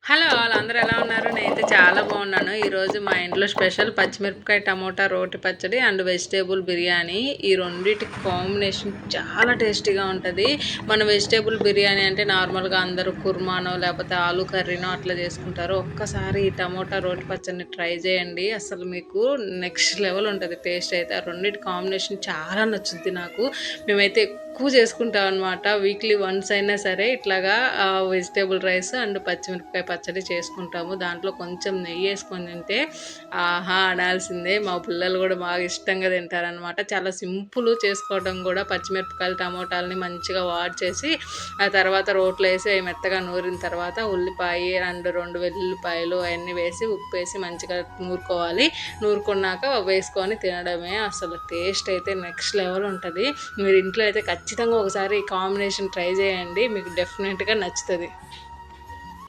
Hello! అందరూ ఎలా ఉన్నారు? నేనైతే చాలా బాగున్నాను. ఈరోజు మా ఇంట్లో స్పెషల్ పచ్చిమిరపకాయ, టమోటా రోటి పచ్చడి అండ్ వెజిటేబుల్ బిర్యానీ. ఈ రెండిటి కాంబినేషన్ చాలా టేస్టీగా ఉంటది. మన వెజిటేబుల్ బిర్యానీ అంటే నార్మల్‌గా అందరూ కుర్మానో, లేపోతే ఆలు కర్రీనో అట్లా చేసుకుంటారు. ఒక్కసారి ఈ టమోటా రోటి పచ్చడిని ట్రై చేయండి. అసలు మీకు నెక్స్ట్ లెవెల్ ఉంటది టేస్ట్ అయితే. ఆ రెండిటి కాంబినేషన్ చాలా నచ్చుద్ది నాకు. మేమైతే ఎక్కువ చేసుకుంటాం అనమాట. వీక్లీ వన్స్ అయినా సరే ఇట్లాగా వెజిటేబుల్ రైస్ అండ్ పచ్చిమిరపకాయ పచ్చడి చేసుకుంటాము. దాంట్లో కొంచెం నెయ్యేసుకొని తింటే ఆహా! అనాల్సిందే. మా పిల్లలు కూడా బాగా ఇష్టంగా తింటారనమాట. చాలా సింపుల్ చేసుకోవడం కూడా. పచ్చిమిరపకాయలు, టమోటాలని మంచిగా వాష్ చేసి ఆ తర్వాత రోట్లో వేసి అవి మెత్తగా నూరిన తర్వాత ఉల్లిపాయ అండ్ 2 వెల్లుల్లిపాయలు అవన్నీ వేసి ఉప్పేసి మంచిగా నూరుకోవాలి. నూరుకున్నాక వేసుకొని తినడమే. అసలు టేస్ట్ అయితే నెక్స్ట్ లెవెల్ ఉంటది. మీరు ఇంట్లో అయితే ఖచ్చితంగా ఒకసారి ఈ కాంబినేషన్ ట్రై చేయండి. మీకు డెఫినెట్‌గా నచ్చుతది.